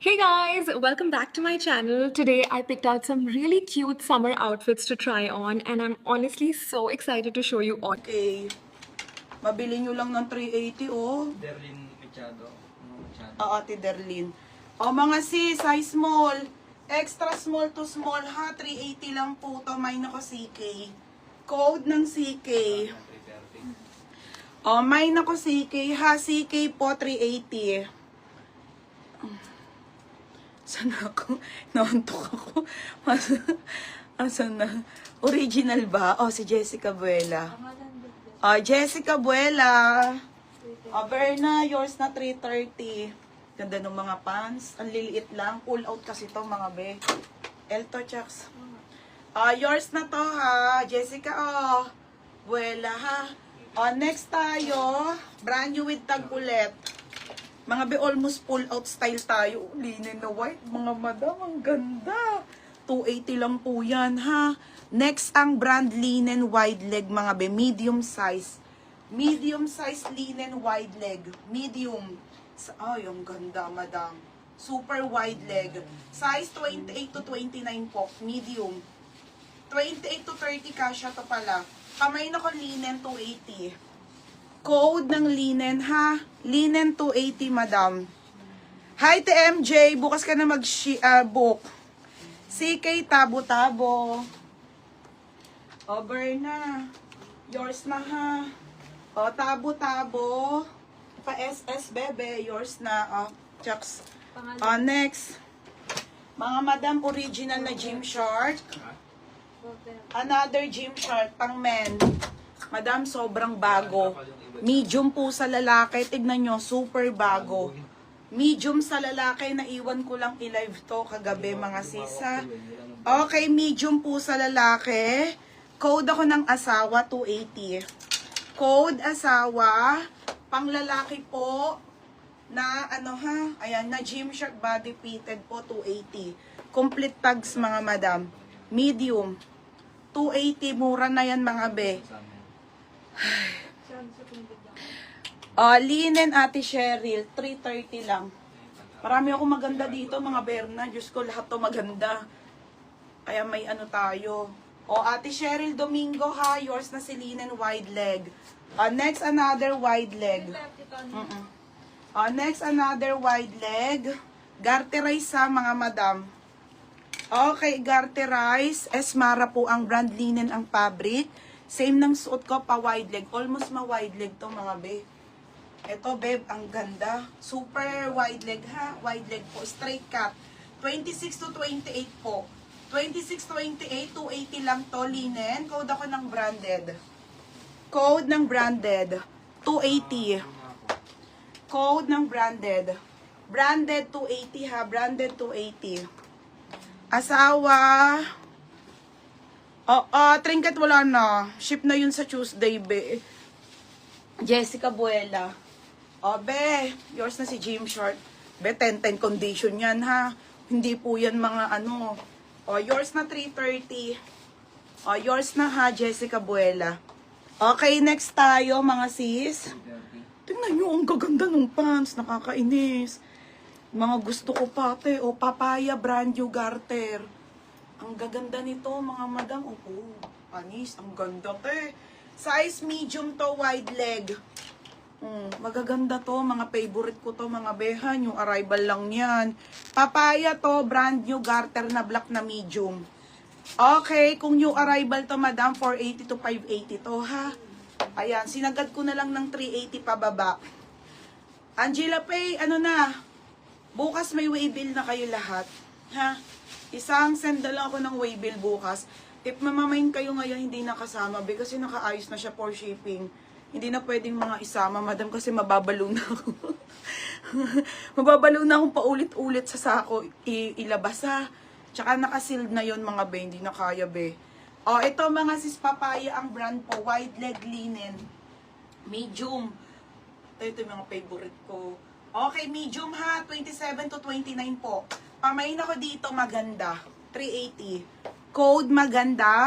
Hey guys, welcome back to my channel. Today I picked out some really cute summer outfits to try on and I'm honestly so excited to show you all. Okay. Mabili nyo lang ng 380, oh. Derlin Machado. Machado. Ate Derlin. O mga sis, size small. Extra small to small ha. 380 lang po to. May nako CK. Code ng CK. O, may nako CK ha. CK po 380. Saan ako? Nauntok ako. Asan na? Original ba? O, si Jessica Buela. Jessica Buela. Berna, yours na 330. Ganda ng mga pants. Ang liliit lang. Pull out kasi to mga be. Elto Chucks. Yours na to ha. Jessica, Buela ha. Next tayo. Brand new with tag ulit. Mga be, almost pull out style tayo. Linen na white. Mga madam, ang ganda. 280 lang po yan ha. Next ang brand linen wide leg mga be. Medium size. Medium size linen wide leg. Medium. Ay, ang ganda madam. Super wide leg. Size 28 to 29 po. Medium. 28 to 30 kasya to pala. Kamay na ko linen 280. Code ng linen ha. Linen 280 madam. Hi TMJ. Bukas ka na mag-book. CK tabo-tabo. Berna. Yours na ha. Tabo-tabo. Pa-SS bebe. Yours na. Chucks. Next. Mga madam, original na gym short. Another gym short. Pang men. Madam, sobrang bago. Medium po sa lalaki. Tignan nyo, super bago. Medium sa lalaki. Naiwan ko lang i-live to kagabi mga sisa. Okay, medium po sa lalaki. Code ako ng asawa, 280. Code asawa. Pang lalaki po. Na ano ha. Ayan, na gym shirt body fitted po, 280. Complete tags mga madam. Medium. 280. Mura na yan mga be. Linen Ate Cheryl, 330 lang. Marami ako maganda dito, mga Berna. Diyos ko, lahat to maganda. Kaya may ano tayo. Ate Cheryl Domingo ha, yours na si linen wide leg. Next, another wide leg. Next, another wide leg. Garterize ha, mga madam. Okay, Garterize. Esmara po ang brand, linen ang fabric. Same ng suot ko, pa wide leg. Almost ma-wide leg to mga babe. Ito, babe, ang ganda. Super wide leg, ha? Wide leg po. Straight cut. 26 to 28 po. 26, 28, 280 lang to, linen. Code ako ng branded. Code ng branded. 280. Code ng branded. Branded 280, ha? Branded 280. Asawa. Trinket wala na. Ship na yun sa Tuesday, be. Jessica Buela. Be, yours na si gym short. Be, 10-10 condition yan, ha. Hindi po yan mga ano. Yours na 330. Yours na ha, Jessica Buela. Okay, next tayo, mga sis. Tingnan nyo, ang gaganda ng pants. Nakakainis. Mga gusto ko pati. Papaya brand new garter. Ang gaganda nito, mga madam. Panis, ang ganda, te. Size medium to, wide leg. Magaganda to, mga favorite ko to, mga behan. Yung arrival lang yan. Papaya to, brand new garter na black na medium. Okay, kung new arrival to, madam, 480 to 580 to, ha. Ayan, sinagad ko na lang ng 380 pababa. Angela Pay, ano na? Bukas may waybill na kayo lahat. Ha? Isang send na lang ako ng waybill bukas. If mamamain kayo ngayon hindi nakasama, kasi nakaayos na siya for shipping. Hindi na pwedeng mga isama, madam, kasi mababalo na ako. Mababalo na akong paulit-ulit sa sako ilabas ha. Tsaka nakasealed na yon mga be, hindi na kaya be. Ito mga sis, Papaya ang brand po, wide leg linen. Medium. Ito yung mga favorite ko. Okay, medium ha, 27 to 29 po. Pamain ako dito, maganda. 380. Code maganda.